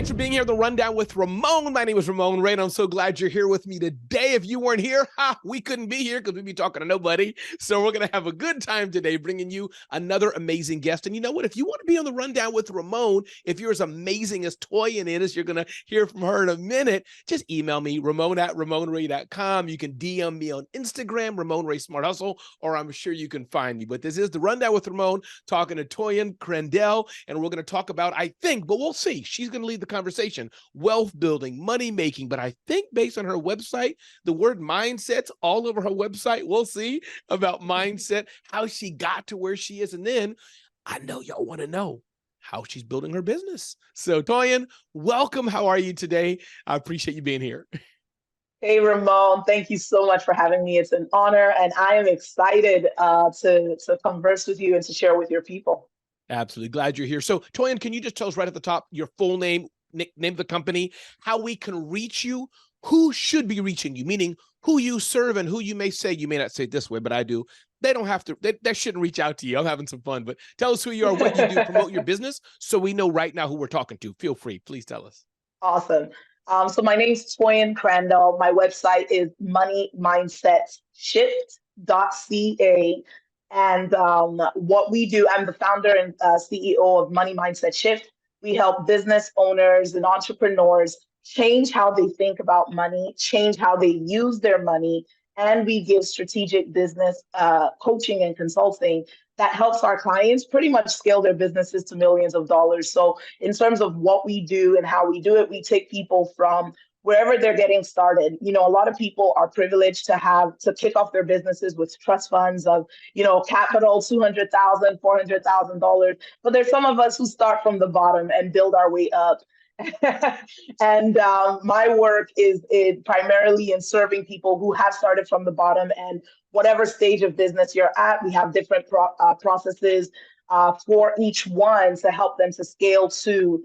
Thanks for being here, The Rundown with Ramon. My name is Ramon Ray, and I'm so glad you're here with me today. If you weren't here, we couldn't be here because we'd be talking to nobody. So we're going to have a good time today bringing you another amazing guest. And you know what? If you want to be on The Rundown with Ramon, if you're as amazing as Toyin is, you're going to hear from her in a minute, just email me, ramon@ramonray.com. You can DM me on Instagram, Ramon Ray Smart Hustle, or I'm sure you can find me. But this is The Rundown with Ramon, talking to Toyin Crandell, and we're going to talk about, I think, but we'll see. She's going to lead the conversation, wealth building, money making. But I think based on her website, the word mindset's all over her website. We'll see about mindset, how she got to where she is. And then I know y'all want to know how she's building her business. So Toyin, welcome. How are you today? I appreciate you being here. Hey, Ramon, thank you so much for having me. It's an honor, and I am excited to converse with you and to share with your people. Absolutely. Glad you're here. So Toyin, can you just tell us right at the top your full name, name of the company, how we can reach you, who should be reaching you, meaning who you serve and who you may say, you may not say it this way, but I do. They don't have to, they shouldn't reach out to you. I'm having some fun, but tell us who you are, what you do, promote your business so we know right now who we're talking to. Feel free. Please tell us. Awesome. So my name's Toyin Crandell. My website is moneymindset.shift.ca. And what we do, I'm the founder and CEO of Money Mindset Shift. We help business owners and entrepreneurs change how they think about money, change how they use their money, and we give strategic business coaching and consulting that helps our clients pretty much scale their businesses to millions of dollars. So in terms of what we do and how we do it, we take people from wherever they're getting started. You know, a lot of people are privileged to kick off their businesses with trust funds of, capital, $200,000, $400,000. But there's some of us who start from the bottom and build our way up. And my work is primarily in serving people who have started from the bottom, and whatever stage of business you're at, we have different processes for each one to help them to scale to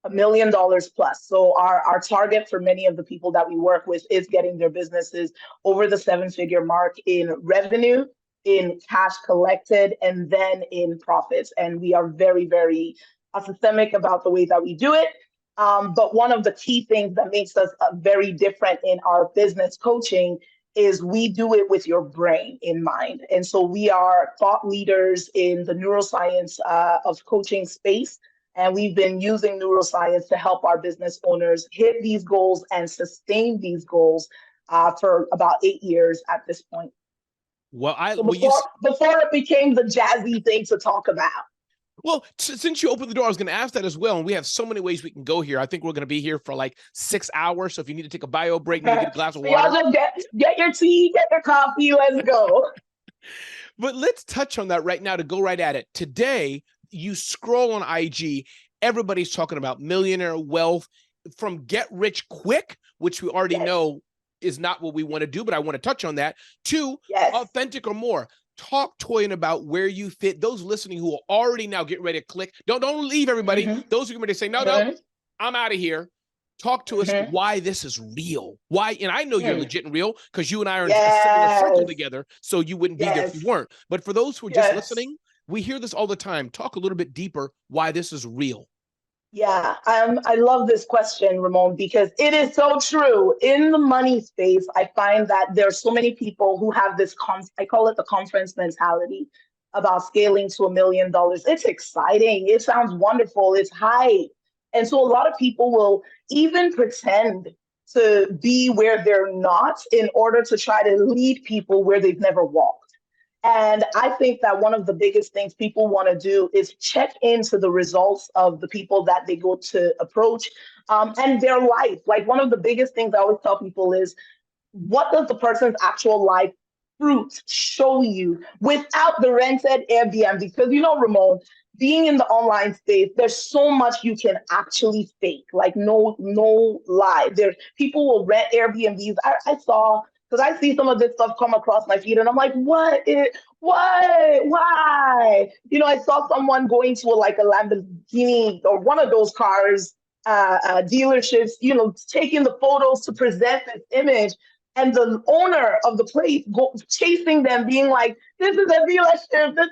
$1 million plus. So our target for many of the people that we work with is getting their businesses over the 7-figure mark in revenue, in cash collected, and then in profits. And we are very, very systemic about the way that we do it. But one of the key things that makes us very different in our business coaching is we do it with your brain in mind. And so we are thought leaders in the neuroscience of coaching space. And we've been using neuroscience to help our business owners hit these goals and sustain these goals for about 8 years at this point. Well, before it became the jazzy thing to talk about. Well, since you opened the door, I was going to ask that as well. And we have so many ways we can go here. I think we're going to be here for like 6 hours. So if you need to take a bio break, maybe get a glass of water. Y'all just get your tea, get your coffee, let's go. But let's touch on that right now to go right at it. Today, you scroll on IG, everybody's talking about millionaire wealth, from get rich quick, which we already know is not what we want to do, but I want to touch on that, to authentic or more. Talk, Toyin, about where you fit. Those listening who are already now getting ready to click. Don't leave, everybody. Those who are going to say, no, I'm out of here. Talk to us why this is real. Why, and I know you're legit and real because you and I are in a similar circle together, so you wouldn't be there if you weren't. But for those who are just listening, we hear this all the time. Talk a little bit deeper why this is real. Yeah, I love this question, Ramon, because it is so true. In the money space, I find that there are so many people who have this, I call it the conference mentality about scaling to $1 million. It's exciting. It sounds wonderful. It's hype. And so a lot of people will even pretend to be where they're not in order to try to lead people where they've never walked. And I think that one of the biggest things people want to do is check into the results of the people that they go to approach and their life. Like, one of the biggest things I always tell people is, what does the person's actual life fruits show you without the rented Airbnb? Because, Ramon, being in the online space, there's so much you can actually fake, like no lie. People will rent Airbnbs. I saw, because I see some of this stuff come across my feed and I'm like, why? I saw someone going to a Lamborghini or one of those cars dealerships, taking the photos to present this image. and the owner of the place chasing them, being like, "This is a dealership. This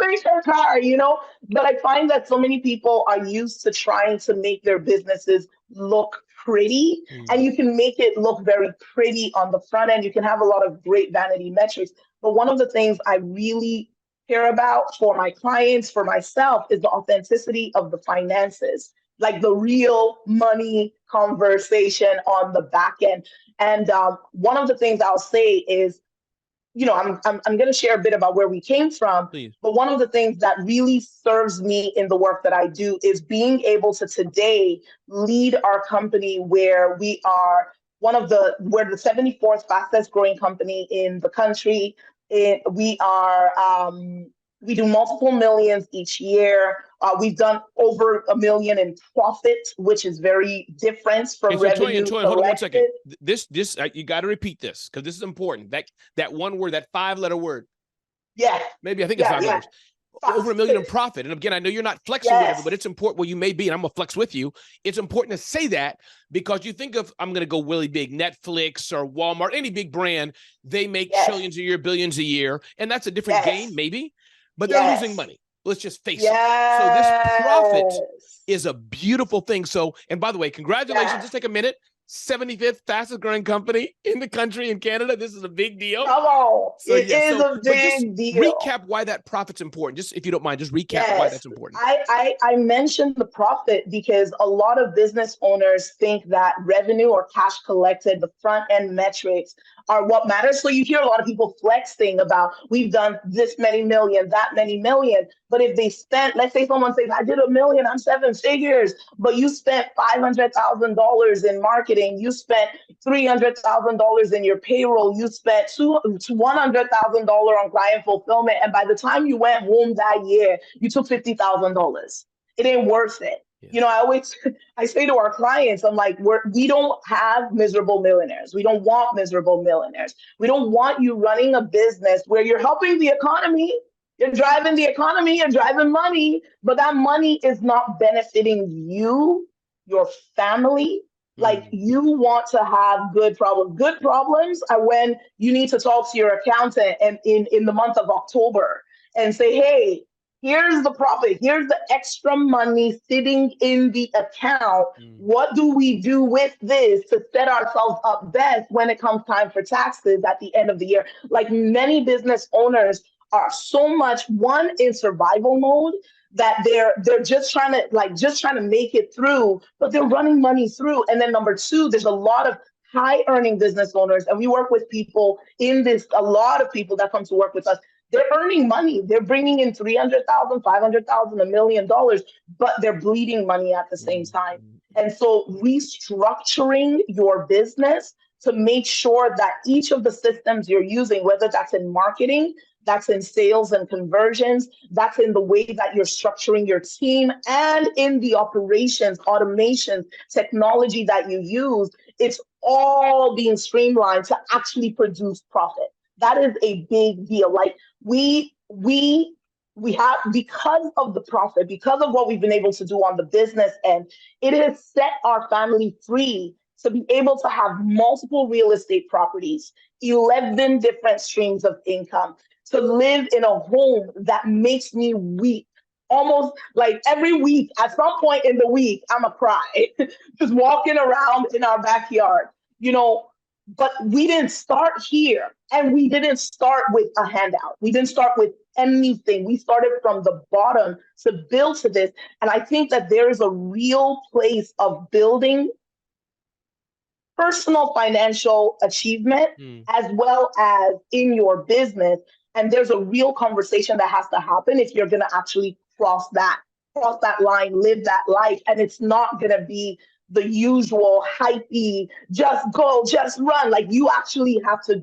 ain't her car," you know. But I find that so many people are used to trying to make their businesses look pretty, and you can make it look very pretty on the front end. You can have a lot of great vanity metrics, but one of the things I really care about for my clients, for myself, is the authenticity of the finances, like the real money conversation on the back end. And one of the things I'll say is, I'm going to share a bit about where we came from. Please. But one of the things that really serves me in the work that I do is being able to today lead our company where we're the 74th fastest growing company in the country. We do multiple millions each year. We've done over $1 million in profit, which is very different from revenue. Toyin, hold on one second. This you got to repeat this because this is important. That one word, that 5-letter word. Yeah. Maybe I think it's 5 letters. Over $1 million in profit. And again, I know you're not flexing with it, but it's important. Well, you may be, and I'm gonna flex with you. It's important to say that because you think of, I'm gonna go really big, Netflix or Walmart, any big brand, they make trillions a year, billions a year, and that's a different game, maybe, but they're losing money. Let's just face it. So this profit is a beautiful thing. So, and by the way, congratulations. Just take a minute. 75th fastest growing company in the country in Canada. This is a big deal. Come on. So, it is a big deal. Recap why that profit's important. Just if you don't mind, just recap why that's important. I mentioned the profit because a lot of business owners think that revenue or cash collected, the front end metrics, are what matters. So you hear a lot of people flexing about, we've done this many million, that many million. But if they spent, let's say someone says, I did $1 million, I'm 7 figures, but you spent $500,000 in marketing, you spent $300,000 in your payroll, you spent $100,000 on client fulfillment, and by the time you went home that year, you took $50,000. It ain't worth it. You know, I say to our clients, I'm like, we don't have miserable millionaires. We don't want miserable millionaires. We don't want you running a business where you're helping the economy. You're driving the economy, you're driving money, but that money is not benefiting you, your family. Like, you want to have good problems. Good problems are when you need to talk to your accountant and in the month of October and say, hey, here's the profit. Here's the extra money sitting in the account. What do we do with this to set ourselves up best when it comes time for taxes at the end of the year? Like, many business owners are so much, one, in survival mode that they're just trying to make it through, but they're running money through. And then number two, there's a lot of high earning business owners, and we work with people a lot of people that come to work with us. They're earning money. They're bringing in $300,000, $500,000, $1 million, but they're bleeding money at the same time. And so restructuring your business to make sure that each of the systems you're using, whether that's in marketing, that's in sales and conversions, that's in the way that you're structuring your team, and in the operations, automation, technology that you use, it's all being streamlined to actually produce profit. That is a big deal. Like, we have, because of the profit, because of what we've been able to do on the business end, it has set our family free to be able to have multiple real estate properties, 11 different streams of income, to live in a home that makes me weep. Almost like every week, at some point in the week, I'm a cry, just walking around in our backyard, you know. But we didn't start here, and we didn't start with a handout. We didn't start with anything. We started from the bottom to build to this. And I think that there is a real place of building personal financial achievement as well as in your business. And there's a real conversation that has to happen if you're going to actually cross that line, live that life. And it's not going to be the usual hypey, just go, just run. Like, you actually have to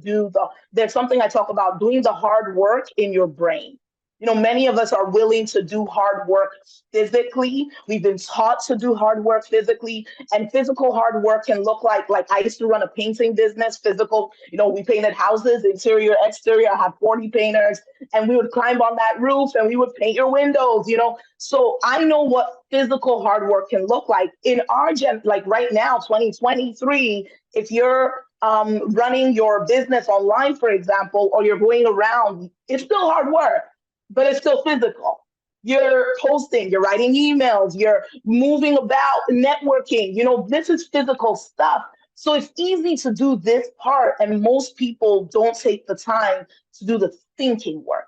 there's something I talk about, doing the hard work in your brain. You know, many of us are willing to do hard work physically. We've been taught to do hard work physically, and physical hard work can look like I used to run a painting business, physical, you know, we painted houses, interior, exterior. I had 40 painters, and we would climb on that roof and we would paint your windows, you know. So I know what physical hard work can look like in our like right now, 2023, if you're running your business online, for example, or you're going around, it's still hard work, but it's still physical. You're posting, you're writing emails, you're moving about, networking. This is physical stuff. So it's easy to do this part, and most people don't take the time to do the thinking work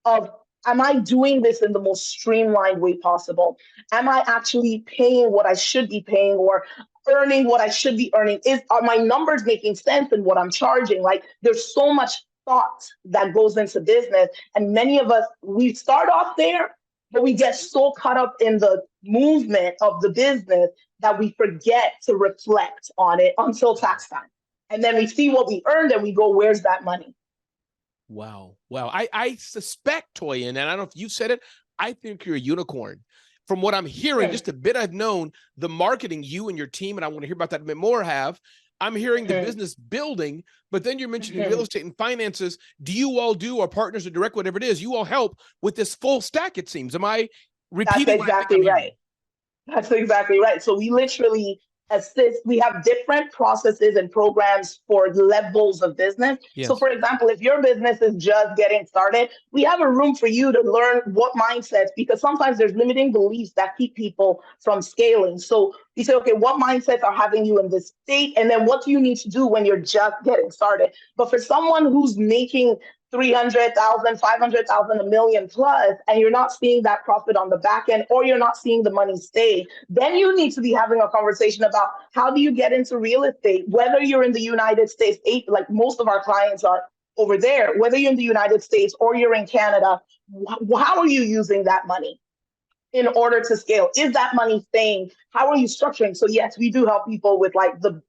of, am I doing this in the most streamlined way possible? Am I actually paying what I should be paying, or earning what I should be earning? Are my numbers making sense in what I'm charging? Like, there's so much thought that goes into business. And many of us, we start off there, but we get so caught up in the movement of the business that we forget to reflect on it until tax time. And then we see what we earned and we go, where's that money? Wow. I suspect, Toyin, and I don't know if you said it, I think you're a unicorn. From what I'm hearing, just a bit I've known, the marketing you and your team, and I want to hear about that a bit more, I'm hearing the business building, but then you're mentioning real estate and finances. Do you all do, or partners or direct, whatever it is, you all help with this full stack, it seems. Am I repeating? That's exactly right. That's exactly right. So we literally assist. We have different processes and programs for levels of business. Yes. So for example, if your business is just getting started, we have a room for you to learn what mindsets, because sometimes there's limiting beliefs that keep people from scaling. So we say, okay, what mindsets are having you in this state? And then what do you need to do when you're just getting started? But for someone who's making 300,000, 500,000, $1 million plus, and you're not seeing that profit on the back end, or you're not seeing the money stay, then you need to be having a conversation about, how do you get into real estate? Whether you're in the United States, like most of our clients are over there, whether you're in the United States or you're in Canada, how are you using that money in order to scale? Is that money staying? How are you structuring? So yes, we do help people with like the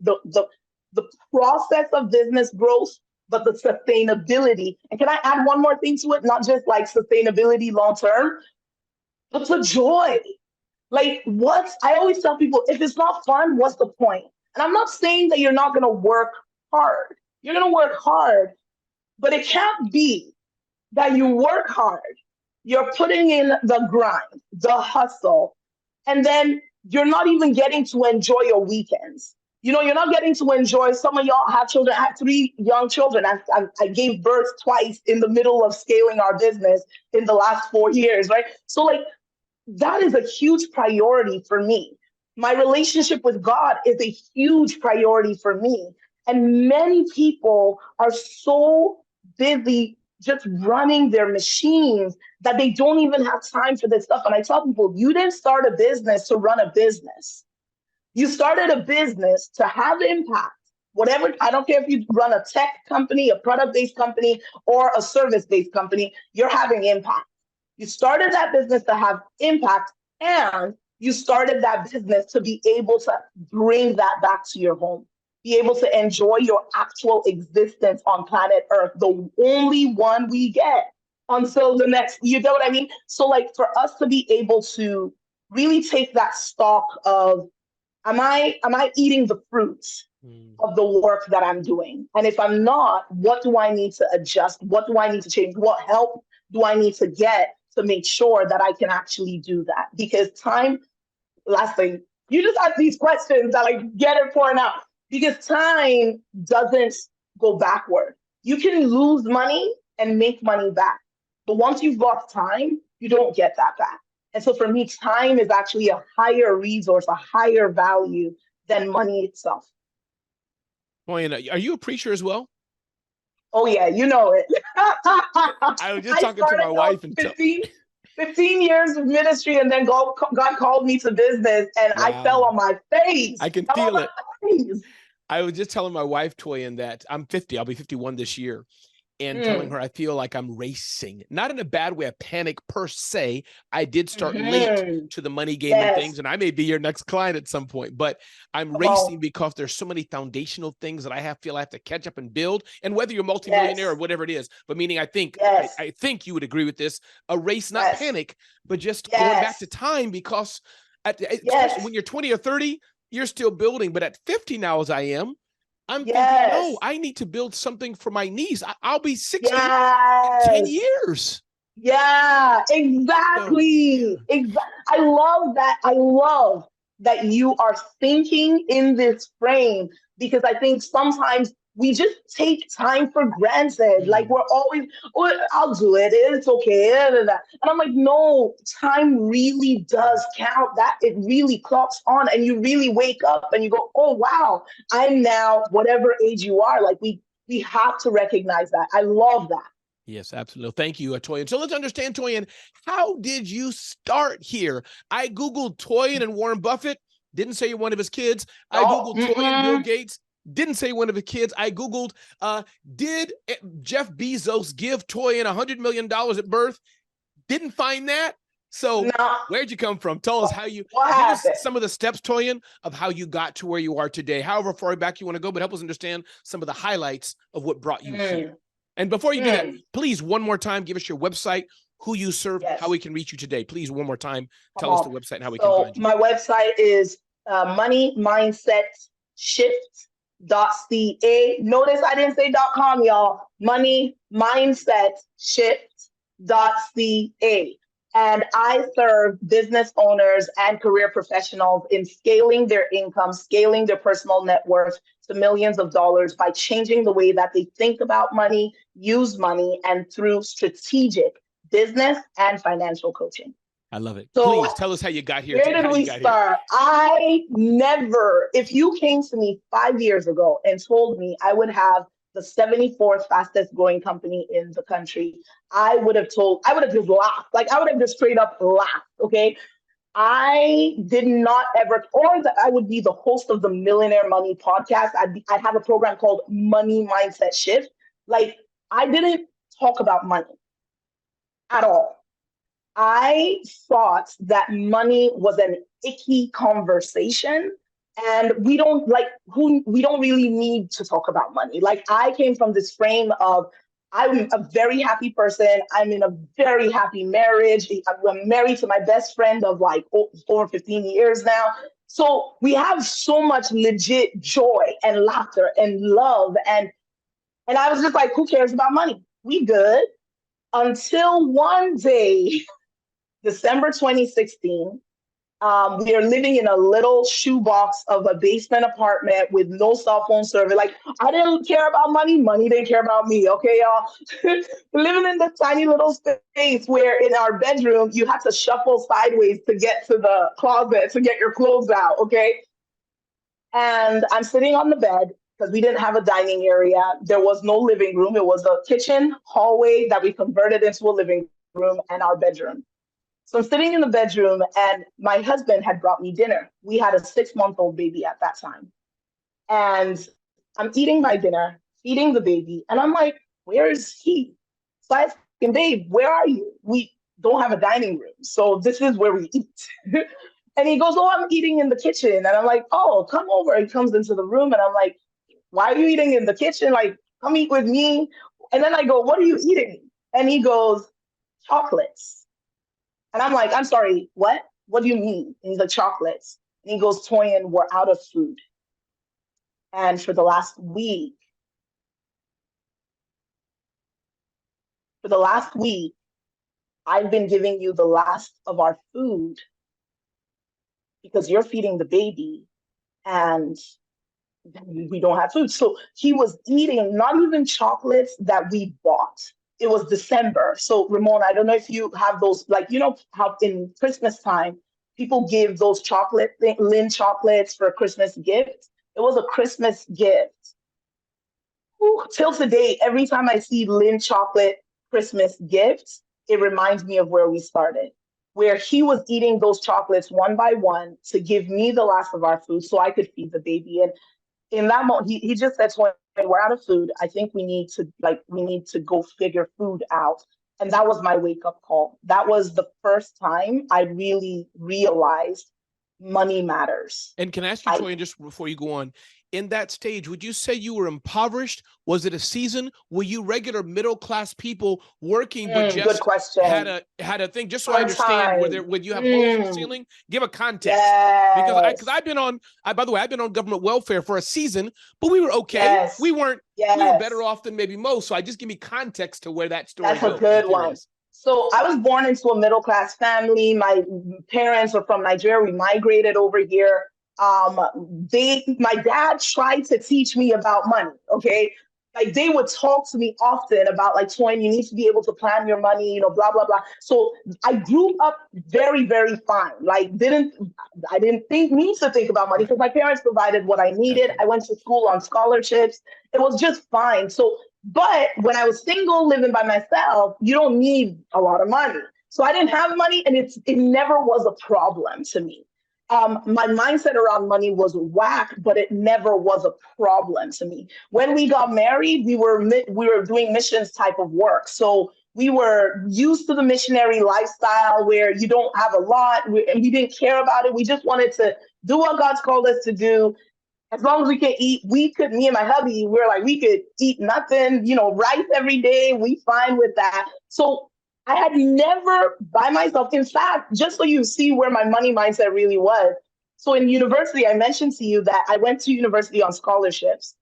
process of business growth, but the sustainability. And can I add one more thing to it? Not just like sustainability long-term, but the joy. Like, I always tell people, if it's not fun, what's the point? And I'm not saying that you're not going to work hard. You're going to work hard, but it can't be that you work hard, you're putting in the grind, the hustle, and then you're not even getting to enjoy your weekends. You're not getting to enjoy. Some of y'all have children. I have 3 young children. I gave birth twice in the middle of scaling our business in the last 4 years, right? So like, that is a huge priority for me. My relationship with God is a huge priority for me. And many people are so busy just running their machines that they don't even have time for this stuff. And I tell people, you didn't start a business to run a business. You started a business to have impact. Whatever, I don't care if you run a tech company, a product-based company, or a service-based company, you're having impact. You started that business to have impact, and you started that business to be able to bring that back to your home, be able to enjoy your actual existence on planet Earth, the only one we get until the next, you know what I mean? So like, for us to be able to really take that stock of, am I eating the fruits of the work that I'm doing? And if I'm not, what do I need to adjust? What do I need to change? What help do I need to get to make sure that I can actually do that? Because time, last thing, you just ask these questions that like get it pouring out, because time doesn't go backward. You can lose money and make money back. But once you've got time, you don't get that back. And so for me, time is actually a higher resource, a higher value than money itself. Toyin, are you a preacher as well? Oh yeah, you know it. I was just talking to my wife and 15 years of ministry, and then God called me to business, and wow. I fell on my face. I can feel it. I was just telling my wife, Toyin, that I'm 50. I'll be 51 this year. And telling her I feel like I'm racing, not in a bad way, a panic per se. I did start late to the money game and things, and I may be your next client at some point, but I'm racing because there's so many foundational things that I feel I have to catch up and build. And whether you're multimillionaire or whatever it is, but meaning I think you would agree with this, a race, not panic, but just going back to time, because especially when you're 20 or 30, you're still building. But at 50 now, as I am, I'm thinking, no, I need to build something for my niece. I'll be 60 in 10 years. Yeah, exactly. I love that. I love that you are thinking in this frame, because I think sometimes we just take time for granted. Like we're always, oh, I'll do it. It's okay. And I'm like, no, time really does count. That it really clocks on, and you really wake up and you go, oh, wow, I'm now whatever age you are. Like we have to recognize that. I love that. Yes, absolutely. Thank you, Toyin. So let's understand, Toyin, how did you start here? I Googled Toyin and Warren Buffett, didn't say one of his kids. I Googled Toyin, Bill Gates, didn't say one of his kids. I Googled, did Jeff Bezos give Toyin $100 million at birth? Didn't find that. So where'd you come from? Tell us how you, give us some of the steps, Toyin, of how you got to where you are today. However far back you want to go, but help us understand some of the highlights of what brought you here. And before you do that, please, one more time, give us your website, who you serve, how we can reach you today. Please, one more time, tell us the website and how we can find you. My website is moneymindsetShift.ca. Notice I didn't say .com, y'all. MoneymindsetShift.ca. And I serve business owners and career professionals in scaling their income, scaling their personal net worth to millions of dollars by changing the way that they think about money, use money, and through strategic business and financial coaching. I love it. So please tell us how you got here. Where did we start? I never, if you came to me 5 years ago and told me I would have the 74th fastest growing company in the country, I would have just laughed. Like I would have just straight up laughed. Okay. I did not ever, or that I would be the host of the Millionaire Money podcast. I'd have a program called Money Mindset Shift. Like I didn't talk about money at all. I thought that money was an icky conversation. And we don't really need to talk about money. Like I came from this frame of, I'm a very happy person. I'm in a very happy marriage. I'm married to my best friend of like over 15 years now. So we have so much legit joy and laughter and love. And I was just like, who cares about money? We good. Until one day, December 2016, we are living in a little shoebox of a basement apartment with no cell phone service. Like, I didn't care about money. Money didn't care about me. Okay, y'all. Living in this tiny little space where in our bedroom, you had to shuffle sideways to get to the closet to get your clothes out. Okay. And I'm sitting on the bed because we didn't have a dining area. There was no living room. It was a kitchen hallway that we converted into a living room and our bedroom. So I'm sitting in the bedroom and my husband had brought me dinner. We had a 6-month-old baby at that time. And I'm eating my dinner, feeding the baby. And I'm like, where is he? So I asked him, babe, where are you? We don't have a dining room. So this is where we eat. And he goes, oh, I'm eating in the kitchen. And I'm like, oh, come over. He comes into the room and I'm like, why are you eating in the kitchen? Like, come eat with me. And then I go, what are you eating? And he goes, chocolates. And I'm like, I'm sorry, what? What do you mean? And he's like, chocolates. And he goes, Toyin, we're out of food. And for the last week, I've been giving you the last of our food because you're feeding the baby and we don't have food. So he was eating not even chocolates that we bought. It was December. So Ramon, I don't know if you have those, like, you know how in Christmas time, people give those Lynn chocolates for a Christmas gift. It was a Christmas gift. Ooh, till today, every time I see Lynn chocolate Christmas gifts, it reminds me of where we started, where he was eating those chocolates one by one to give me the last of our food so I could feed the baby. And in that moment, he just said, we're out of food. I think we need to go figure food out. And that was my wake up call. That was the first time I really realized money matters. And can I ask you, Toyin, just before you go on, in that stage, would you say you were impoverished? Was it a season? Were you regular middle-class people working, but just good question. had a thing? Just so I understand, would you have holes in the ceiling? Give a context. Because I've been on, by the way, I've been on government welfare for a season, but we were okay. Yes. We were better off than maybe most. So just give me context to where that story goes. That's a good one. So I was born into a middle-class family. My parents are from Nigeria. We migrated over here. My dad tried to teach me about money. Okay. Like they would talk to me often about like, Toyin, you need to be able to plan your money, blah, blah, blah. So I grew up very, very fine. Like I didn't need to think about money because my parents provided what I needed. I went to school on scholarships. It was just fine. So, but when I was single, living by myself, you don't need a lot of money. So I didn't have money, and it never was a problem to me. My mindset around money was whack, but it never was a problem to me. When we got married, we were doing missions type of work. So we were used to the missionary lifestyle where you don't have a lot, and we didn't care about it. We just wanted to do what God's called us to do. As long as we can eat, me and my hubby, we're like, we could eat nothing, rice every day. We fine with that. So I had never by myself, in fact, just so you see where my money mindset really was. So in university, I mentioned to you that I went to university on scholarships.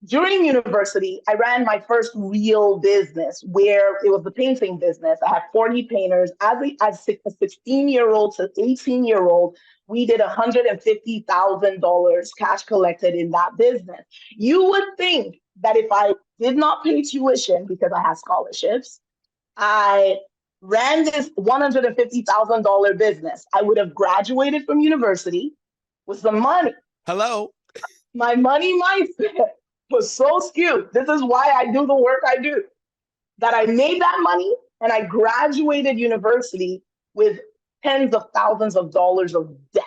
During university, I ran my first real business where it was the painting business. I had 40 painters. As a 16-year-old to 18-year-old, we did $150,000 cash collected in that business. You would think that if I did not pay tuition because I had scholarships, I ran this $150,000 business, I would have graduated from university with some money. Hello. My money mindset was so skewed. This is why I do the work I do. That I made that money and I graduated university with tens of thousands of dollars of debt.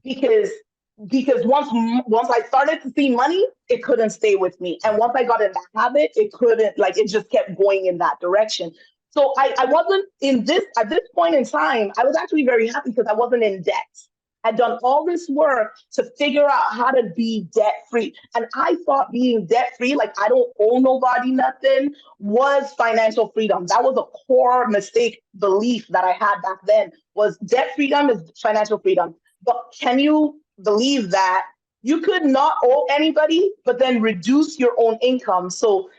Because once I started to see money, it couldn't stay with me. And once I got in that habit, it just kept going in that direction. So I wasn't at this point in time, I was actually very happy because I wasn't in debt. I'd done all this work to figure out how to be debt-free. And I thought being debt-free, like I don't owe nobody nothing, was financial freedom. That was a core belief that I had back then, was debt freedom is financial freedom. But can you believe that you could not owe anybody, but then reduce your own income? So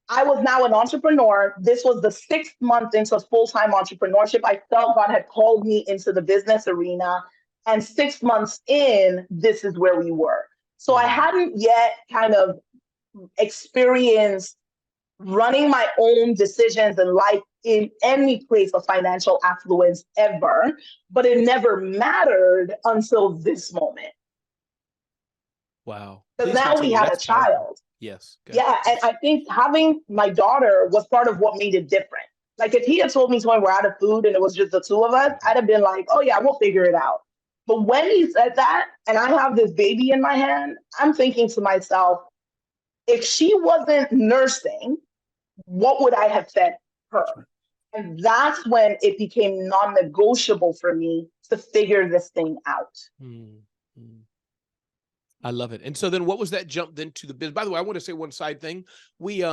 I was now an entrepreneur. This was the 6th month into full-time entrepreneurship. I felt God had called me into the business arena. And 6 months in, this is where we were. So I hadn't yet kind of experienced running my own decisions in life in any place of financial affluence ever, but it never mattered until this moment. Wow. Because now we had a child. Yes. Yeah, and I think having my daughter was part of what made it different. Like if he had told me, Toyin, we're out of food and it was just the two of us, I'd have been like, oh yeah, we'll figure it out. But when he said that, and I have this baby in my hand, I'm thinking to myself, if she wasn't nursing, what would I have fed her? And that's when it became non-negotiable for me to figure this thing out. I love it. And so then what was that jump then to the business? By the way, I want to say one side thing. We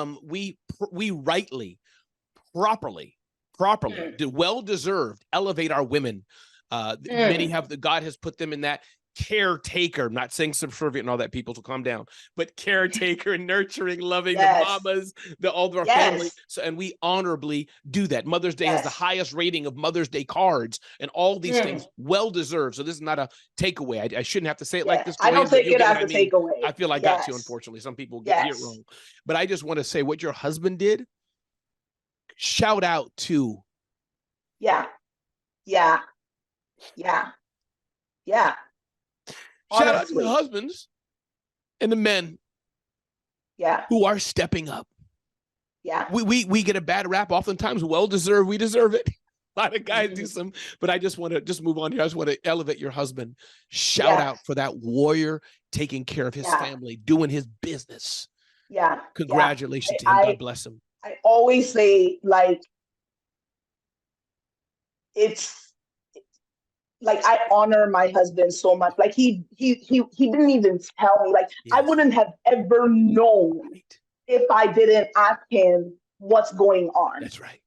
rightly, properly, well-deserved elevate our women. Many God has put them in that caretaker. I'm not saying subservient and all that, people, to calm down, but caretaker and nurturing, loving the mamas, all of our family. So, and we honorably do that. Mother's Day has the highest rating of Mother's Day cards and all these things, well-deserved. So this is not a takeaway. I shouldn't have to say it like this. I don't take it as a takeaway. I feel I got to, unfortunately. Some people get it wrong. But I just want to say what your husband did, shout out to. Yeah. Shout out to the husbands and the men who are stepping up. Yeah. We get a bad rap, oftentimes well-deserved. We deserve it. A lot of guys do some, but I just want to move on here. I just want to elevate your husband. Shout out for that warrior taking care of his family, doing his business. Yeah. Congratulations to him. God bless him. I always say, like, it's like I honor my husband so much. Like he didn't even tell me. Like I wouldn't have ever known if I didn't ask him what's going on. That's right.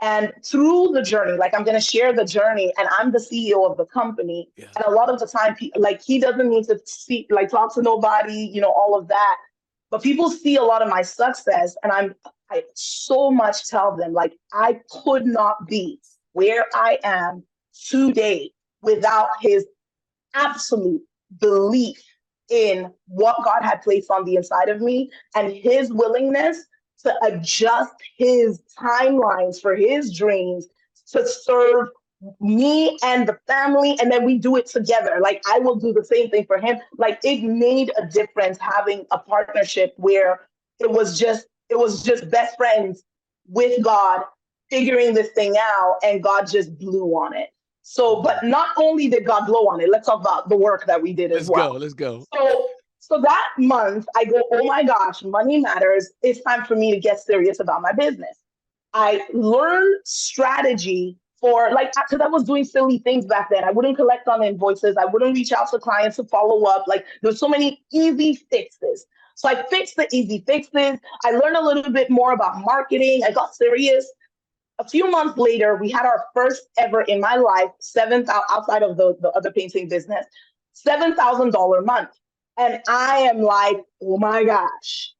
And through the journey, like I'm going to share the journey, and I'm the CEO of the company. And a lot of the time, like he doesn't need to talk to nobody, all of that. But people see a lot of my success, and I so much tell them, like, I could not be where I am today without his absolute belief in what God had placed on the inside of me and his willingness to adjust his timelines for his dreams to serve me and the family. And then we do it together. Like, I will do the same thing for him. Like, it made a difference having a partnership where it was just best friends with God figuring this thing out, and God just blew on it. So, but not only did God blow on it, let's talk about the work that we did as well. Let's go. So that month, I go, oh my gosh, money matters. It's time for me to get serious about my business. I learned strategy for, like, because I was doing silly things back then. I wouldn't collect on invoices. I wouldn't reach out to clients to follow up. Like, there's so many easy fixes. So I fixed the easy fixes. I learned a little bit more about marketing. I got serious. A few months later, we had our first ever in my life, outside of the other painting business, $7,000 month. And I am like, oh my gosh,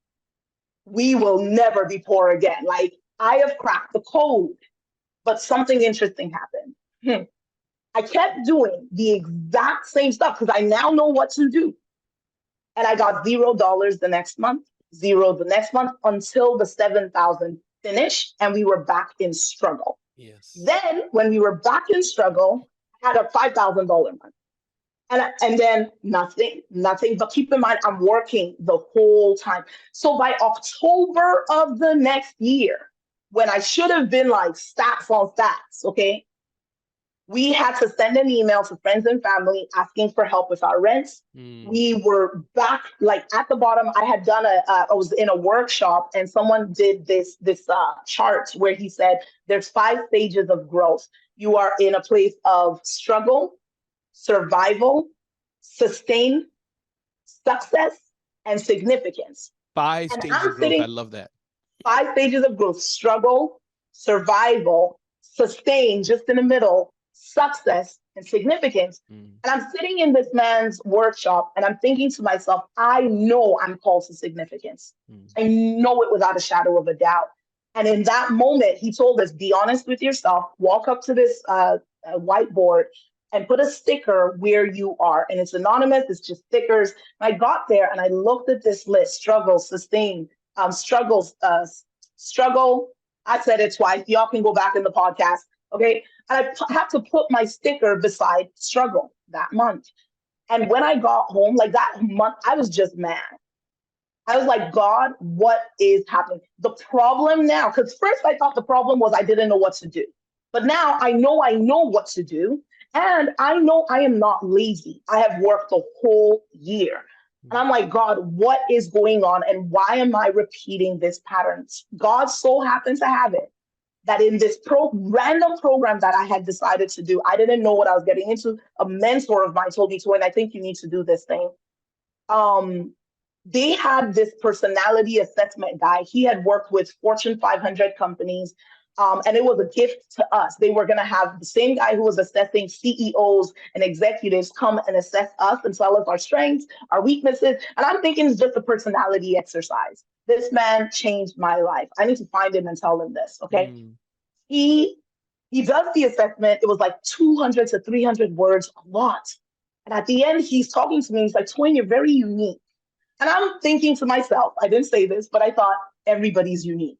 we will never be poor again. Like, I have cracked the code, but something interesting happened. I kept doing the exact same stuff because I now know what to do. And I got $0 the next month, zero the next month, until the 7,000 finished, and we were back in struggle. Yes. Then when we were back in struggle, I had a $5,000 month. And then nothing. But keep in mind, I'm working the whole time. So by October of the next year, when I should have been like stats on stats, okay, we had to send an email to friends and family asking for help with our rents. We were back, like, at the bottom. I had done I was in a workshop, and someone did this chart where he said there's 5 stages of growth. You are in a place of struggle, survival, sustain, success, and significance. 5 stages of growth. I love that. 5 stages of growth: struggle, survival, sustain, just in the middle, success, and significance. And I'm sitting in this man's workshop, and I'm thinking to myself, I know I'm called to significance. I know it without a shadow of a doubt. And in that moment, he told us, be honest with yourself, walk up to this whiteboard and put a sticker where you are. And it's anonymous, it's just stickers. And I got there and I looked at this list: struggle, sustain, struggle. I said it twice. Y'all can go back in the podcast. Okay. And I had to put my sticker beside struggle that month. And when I got home, like, that month, I was just mad. I was like, God, what is happening? The problem now, because first I thought the problem was I didn't know what to do. But now I know what to do. And I know I am not lazy. I have worked the whole year. And I'm like, God, what is going on? And why am I repeating this pattern? God so happened to have it that in this random program that I had decided to do, I didn't know what I was getting into. A mentor of mine told me, Toyin, I think you need to do this thing. They had this personality assessment guy. He had worked with Fortune 500 companies. And it was a gift to us. They were going to have the same guy who was assessing CEOs and executives come and assess us and tell us our strengths, our weaknesses. And I'm thinking it's just a personality exercise. This man changed my life. I need to find him and tell him this, okay? He does the assessment. It was like 200 to 300 words, a lot. And at the end, he's talking to me. He's like, Toyin, you're very unique. And I'm thinking to myself, I didn't say this, but I thought everybody's unique.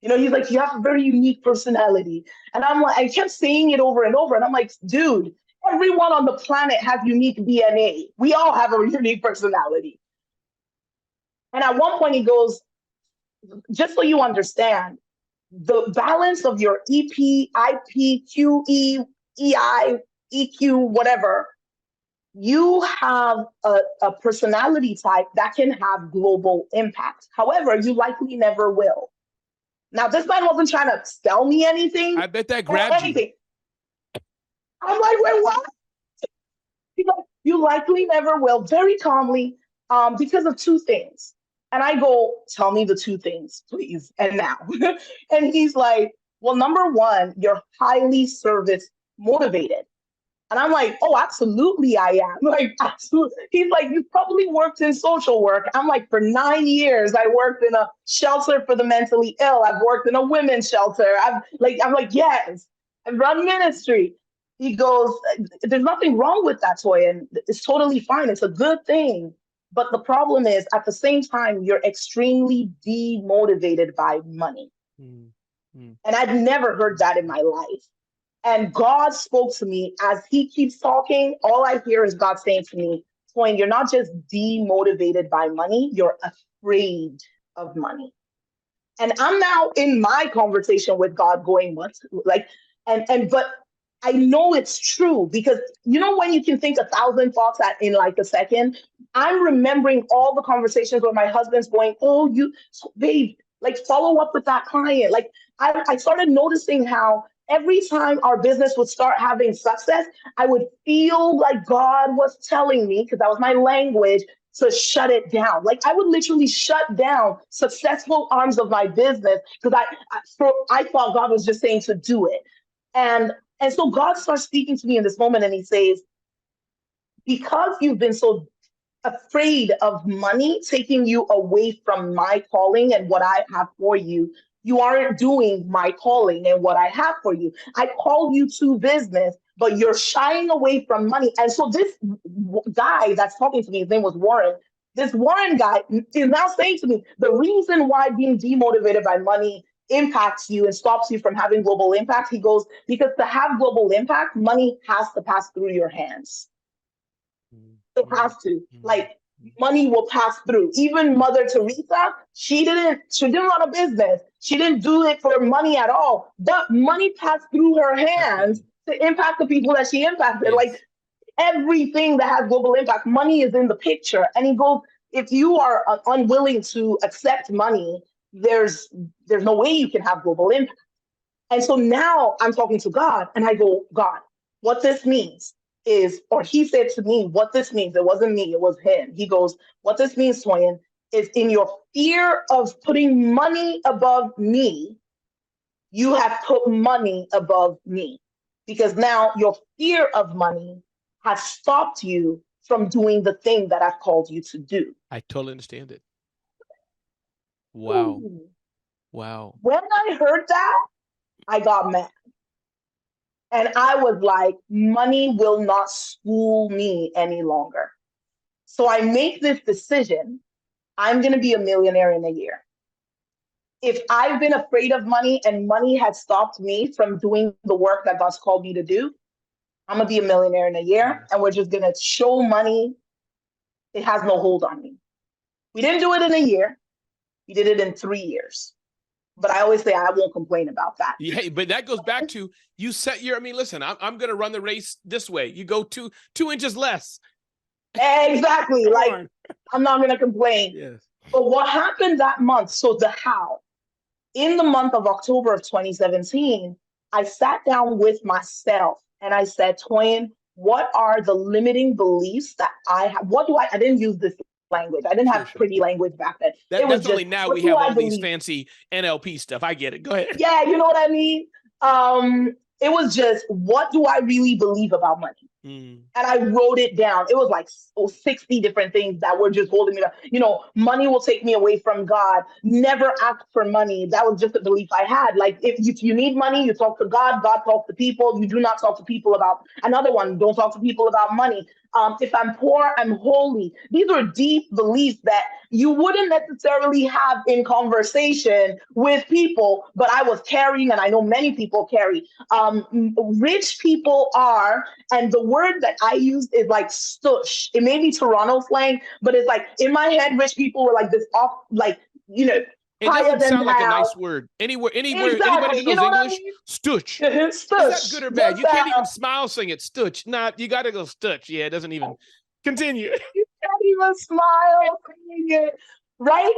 You know, he's like, you have a very unique personality. And I'm like, I kept saying it over and over. And I'm like, dude, everyone on the planet has unique DNA. We all have a unique personality. And at one point he goes, just so you understand, the balance of your EP, IP, QE, EI, EQ, whatever, you have a personality type that can have global impact. However, you likely never will. Now, this man wasn't trying to sell me anything. I bet that grabbed you. I'm like, wait, what? He's like, you likely never will, very calmly, because of 2 things. And I go, tell me the 2 things, please, and now. And he's like, well, number 1, you're highly service motivated. And I'm like, oh, absolutely I am. Like, absolutely. He's like, you probably worked in social work. I'm like, for 9 years, I worked in a shelter for the mentally ill. I've worked in a women's shelter. I'm like, yes, I've run ministry. He goes, there's nothing wrong with that, Toyin. It's totally fine. It's a good thing. But the problem is, at the same time, you're extremely demotivated by money. And I'd never heard that in my life. And God spoke to me as he keeps talking. All I hear is God saying to me, Toyin, you're not just demotivated by money, you're afraid of money. And I'm now in my conversation with God going, what? Like, but I know it's true because you know when you can think 1,000 thoughts in like a second. I'm remembering all the conversations where my husband's going, oh, babe, like follow up with that client. Like I started noticing how every time our business would start having success, I would feel like God was telling me, because that was my language, to shut it down. Like I would literally shut down successful arms of my business because I thought God was just saying to do it. And so God starts speaking to me in this moment and he says, because you've been so afraid of money taking you away from my calling and what I have for you, you aren't doing my calling and what I have for you. I called you to business, but you're shying away from money. And so this guy that's talking to me, his name was Warren. This Warren guy is now saying to me, the reason why being demotivated by money impacts you and stops you from having global impact, he goes, because to have global impact, money has to pass through your hands. It has to. Like money will pass through. Even Mother Teresa, she didn't run a business. She didn't do it for money at all. But money passed through her hands to impact the people that she impacted. Yes. Like everything that has global impact, money is in the picture. And he goes, if you are unwilling to accept money, there's no way you can have global impact. And so now I'm talking to God and I go, God, what this means is, or he said to me, what this means, it wasn't me, it was him. He goes, what this means, Toyin, is in your fear of putting money above me, you have put money above me. Because now your fear of money has stopped you from doing the thing that I've called you to do. I totally understand it. Wow. Ooh. Wow. When I heard that, I got mad. And I was like, money will not school me any longer. So I make this decision. I'm going to be a millionaire in a year. If I've been afraid of money and money has stopped me from doing the work that God's called me to do, I'm going to be a millionaire in a year. And we're just going to show money. It has no hold on me. We didn't do it in a year. We did it in 3 years. But I always say I won't complain about that. Yeah, but that goes back to you set your, listen, I'm going to run the race this way. You go two inches less. Exactly. Like, I'm not going to complain. Yes. But what happened that month, so the how, in the month of October of 2017, I sat down with myself and I said, Toyin, what are the limiting beliefs that I have? I didn't use this language. I didn't have pretty language back then. That's only now we have all these fancy NLP stuff. I get it. Go ahead. Yeah, you know what I mean? It was just, what do I really believe about money? And I wrote it down. It was like 60 different things that were just holding me down. You know, money will take me away from God. Never ask for money. That was just a belief I had. Like, if you need money, you talk to God. God talks to people. You do not talk to people about another one. Don't talk to people about money. If I'm poor, I'm holy. These are deep beliefs that you wouldn't necessarily have in conversation with people, but I was carrying, and I know many people carry. Rich people are, and the word that I use is like stush. It may be Toronto slang, but it's like in my head, rich people were like this off, like, you know, it doesn't sound like a nice word. Anywhere, exactly. Anybody who knows English, I mean? stush. Stush. Is that good or bad? You can't even smile saying it, stush. Nah, you got to go stush. Yeah, it doesn't even continue. You can't even smile saying it, right?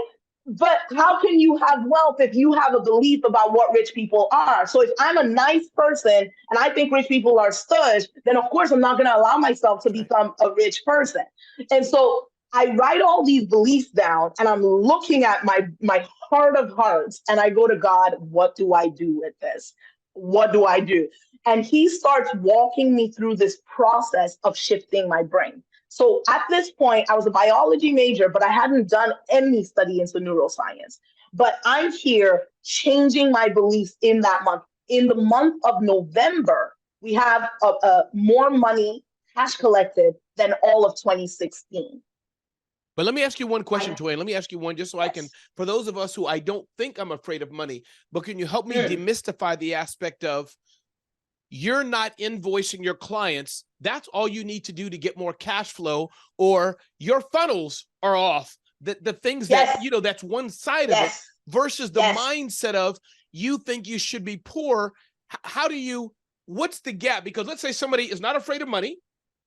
But how can you have wealth if you have a belief about what rich people are? So if I'm a nice person and I think rich people are stush, then of course I'm not going to allow myself to become a rich person. And so I write all these beliefs down and I'm looking at my heart of hearts and I go to God, what do I do with this? what do I do? And he starts walking me through this process of shifting my brain. So at this point, I was a biology major, but I hadn't done any study into neuroscience. But I'm here changing my beliefs in that month. In the month of November, we have more money cash collected than all of 2016. But let me ask you one question, Toyin. Let me ask you one just so I can, for those of us who I don't think I'm afraid of money, but can you help me demystify the aspect of you're not invoicing your clients? That's all you need to do to get more cash flow, or your funnels are off. The things that, you know, that's one side of it versus the mindset of you think you should be poor. How do you, what's the gap? Because let's say somebody is not afraid of money.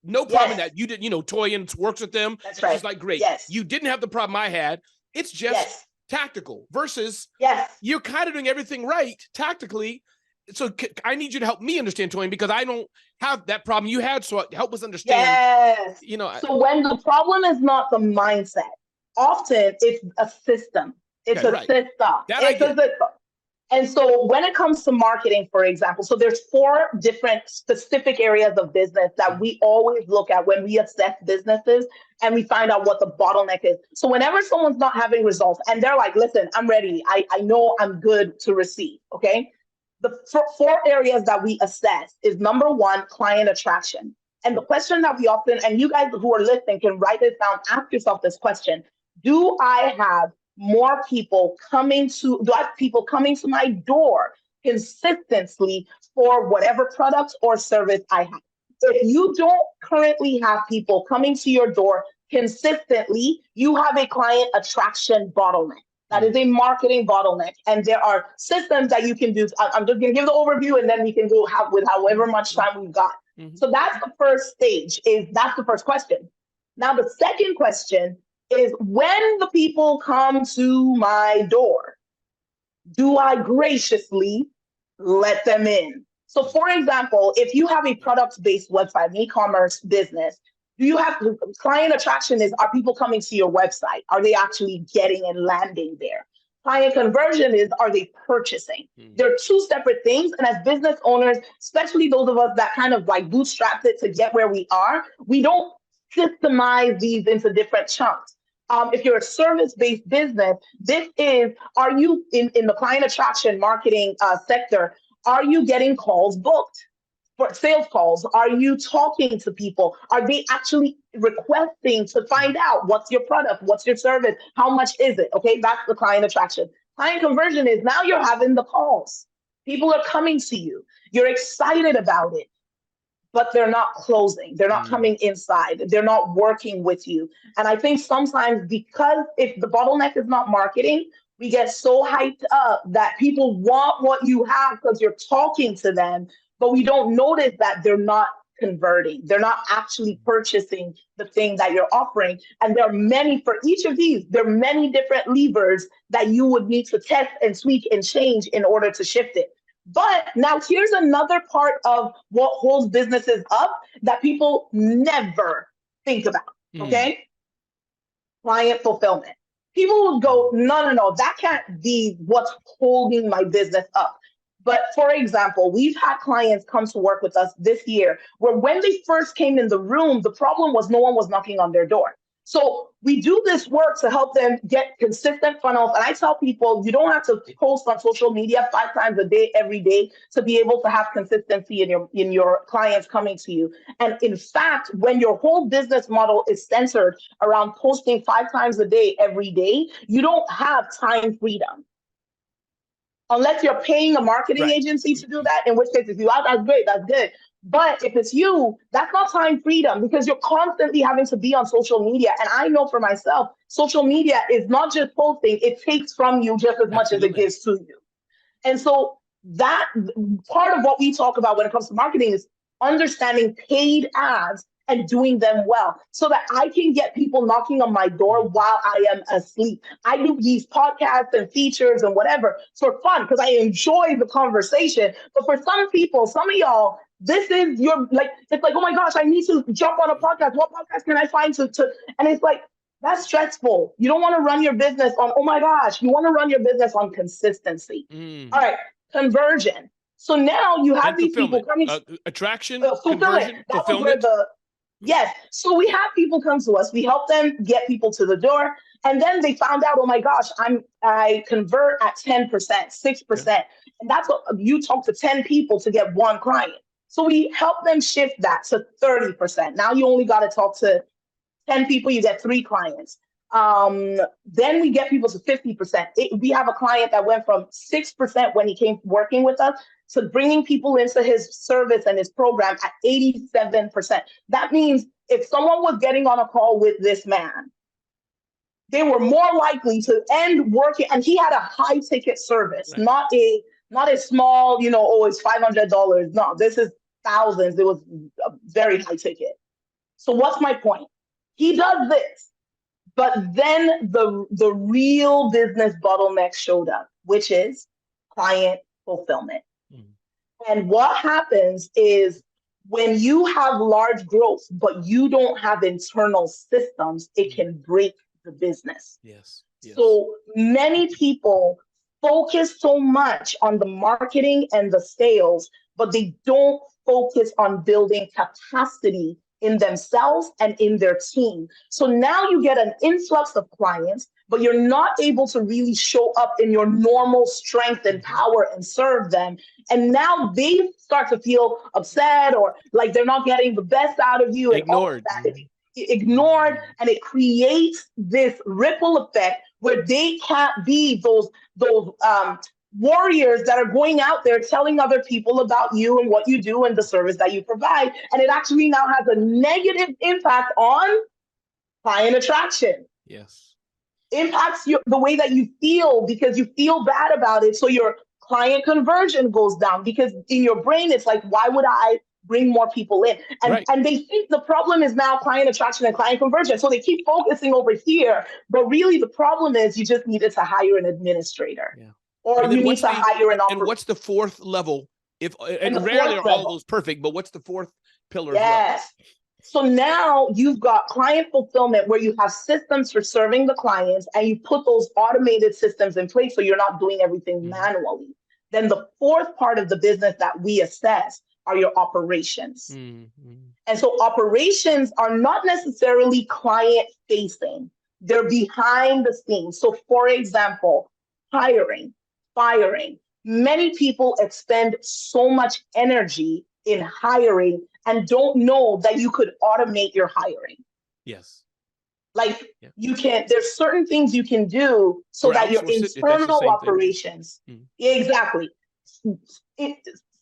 No problem in that. You didn't, you know, Toyin works with them. That's right. She's like, great. You didn't have the problem I had. It's just tactical versus you're kind of doing everything right tactically. So I need you to help me understand, Toyin, because I don't have that problem you had. So help us understand. You know, so when the problem is not the mindset, often it's a system. It's a system. It's a system. And so when it comes to marketing, for example, so there's 4 different specific areas of business that we always look at when we assess businesses and we find out what the bottleneck is. So whenever someone's not having results and they're like, listen, I'm ready. I know I'm good to receive. Okay. The 4 areas that we assess is number 1, client attraction. And the question that we often, and you guys who are listening can write this down, ask yourself this question. Do I have more people coming to my door consistently for whatever product or service I have? If you don't currently have people coming to your door consistently, you have a client attraction bottleneck. That is a marketing bottleneck. And there are systems that you can do. I'm just going to give the overview and then we can go with however much time we've got. So that's the first stage, that's the first question. Now, the second question is, when the people come to my door, do I graciously let them in? So for example, if you have a product-based website, an e-commerce business, do you have client attraction are people coming to your website? Are they actually getting and landing there? Client conversion are they purchasing? They're 2 separate things. And as business owners, especially those of us that kind of like bootstrapped it to get where we are, we don't systemize these into different chunks. If you're a service-based business, are you in the client attraction marketing sector, are you getting calls booked for sales calls? Are you talking to people? Are they actually requesting to find out what's your product, what's your service, how much is it? Okay, that's the client attraction. Client conversion is now you're having the calls. People are coming to you. You're excited about it, but they're not closing. They're not coming inside. They're not working with you. And I think sometimes because if the bottleneck is not marketing, we get so hyped up that people want what you have because you're talking to them, but we don't notice that they're not converting. They're not actually purchasing the thing that you're offering. And there are many, for each of these, there are many different levers that you would need to test and tweak and change in order to shift it. But now here's another part of what holds businesses up that people never think about, okay? Client fulfillment. People would go, no, that can't be what's holding my business up. But for example, we've had clients come to work with us this year where when they first came in the room, the problem was no one was knocking on their door. So we do this work to help them get consistent funnels. And I tell people, you don't have to post on social media 5 times a day, every day, to be able to have consistency in your clients coming to you. And in fact, when your whole business model is centered around posting 5 times a day, every day, you don't have time freedom. Unless you're paying a marketing agency to do that, in which case, if you are, that's great, that's good. But if it's you, that's not time freedom because you're constantly having to be on social media. And I know for myself, social media is not just posting, it takes from you just as much as it gives to you. And so that part of what we talk about when it comes to marketing is understanding paid ads and doing them well so that I can get people knocking on my door while I am asleep. I do these podcasts and features and whatever for fun because I enjoy the conversation. But for some people, some of y'all, this is your, like, it's like, oh my gosh, I need to jump on a podcast. What podcast can I find to and it's like, that's stressful. You don't want to run your business on, oh my gosh, you want to run your business on consistency. All right, conversion. So now you have And these people fulfillment, coming, attraction, fulfillment. conversion, That was where fulfillment. yes. So we have people come to us. We help them get people to the door. And then they found out, oh my gosh, I convert at 10%, Yeah. 6%. And that's what you talk to 10 people to get one client. So we help them shift that to 30%. Now you only got to talk to 10 people, you get 3 clients. Then we get people to 50%. We have a client that went from 6% when he came working with us to bringing people into his service and his program at 87%. That means if someone was getting on a call with this man, they were more likely to end working, and he had a high ticket service, Right. not a small, oh, it's $500. No, this is thousands. It was a very high ticket. So what's my point? He does this, but then the real business bottleneck showed up, which is client fulfillment. And what happens is when you have large growth, but you don't have internal systems, it can break the business. Yes. So many people focus so much on the marketing and the sales, but they don't focus on building capacity in themselves and in their team. So now you get an influx of clients, but you're not able to really show up in your normal strength and power and serve them. And now they start to feel upset or like they're not getting the best out of you. Ignored. And all of that. Ignored, and it creates this ripple effect where they can't be those warriors that are going out there telling other people about you and what you do and the service that you provide. And it actually now has a negative impact on client attraction. Yes. Impacts the way that you feel because you feel bad about it. So your client conversion goes down because in your brain, it's like, why would I bring more people in? And they think the problem is now client attraction and client conversion. So they keep focusing over here. But really the problem is you just needed to hire an administrator. Yeah. Or you need to hire an operator. And what's the fourth level? And rarely are all those perfect, but what's the fourth pillar? Yes. So now you've got client fulfillment where you have systems for serving the clients and you put those automated systems in place so you're not doing everything manually. Then the fourth part of the business that we assess are your operations. And so operations are not necessarily client facing. They're behind the scenes. So for example, hiring, firing. Many people expend so much energy in hiring and don't know that you could automate your hiring. Yes. Like you can, there's certain things you can do so that your internal operations, exactly.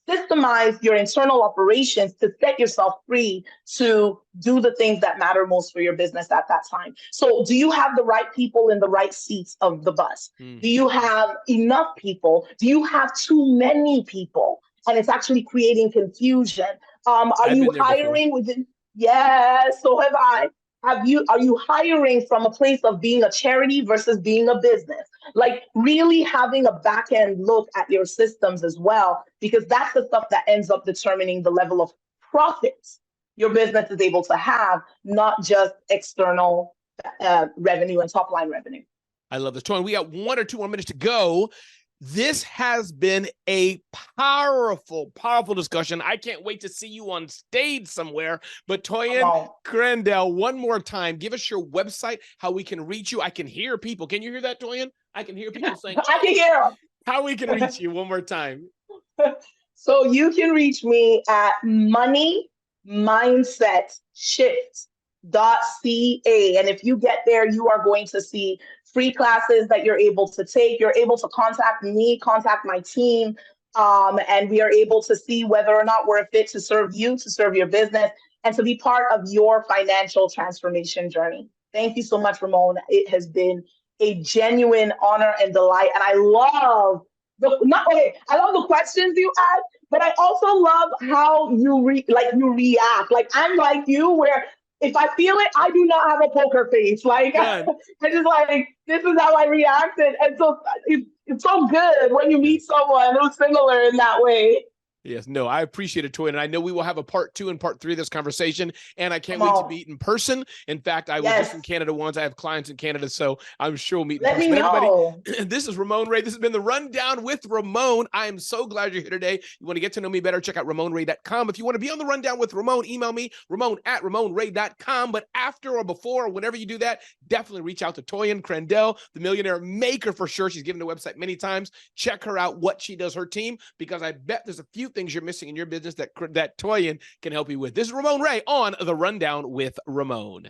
Systemize your internal operations to set yourself free to do the things that matter most for your business at that time. So do you have the right people in the right seats of the bus? Do you have enough people? Do you have too many people? And it's actually creating confusion. Are you hiring within? Yes, so have I. Are you hiring from a place of being a charity versus being a business? Like really having a back end look at your systems as well, because that's the stuff that ends up determining the level of profits your business is able to have, not just external revenue and top line revenue. I love this. Toyin, we got 1 or 2 more minutes to go. This has been a powerful, powerful discussion. I can't wait to see you on stage somewhere. But Toyin Crandell, one more time, give us your website, how we can reach you. I can hear people. Can you hear that, Toyin? I can hear people saying, I can hear them. How we can reach you one more time. So you can reach me at moneymindset.shift.ca. And if you get there, you are going to see free classes that you're able to take. You're able to contact me, contact my team, and we are able to see whether or not we're a fit to serve you, to serve your business, and to be part of your financial transformation journey. Thank you so much, Ramon. It has been a genuine honor and delight. And I love the questions you ask, but I also love how you react. Like I'm like you, where if I feel it, I do not have a poker face. Like I just like, this is how I reacted. And so it's so good when you meet someone who's similar in that way. Yes, no, I appreciate it, Toyin. And I know we will have a part 2 and part 3 of this conversation. And I can't Come wait to on. meet in person. In fact, I was just in Yes. Canada once. I have clients in Canada, so I'm sure we'll meet in Let person. me But everybody, know. this is Ramon Ray. This has been the Rundown with Ramon. I am so glad you're here today. You want to get to know me better, check out RamonRay.com. If you want to be on the Rundown with Ramon, email me, Ramon@RamonRay.com. But after or before or whenever you do that, definitely reach out to Toyin Crandell, the Millionaire Maker for sure. She's given the website many times. Check her out, what she does, her team, because I bet there's a few things you're missing in your business that Toyin can help you with. This is Ramon Ray on the Rundown with Ramon.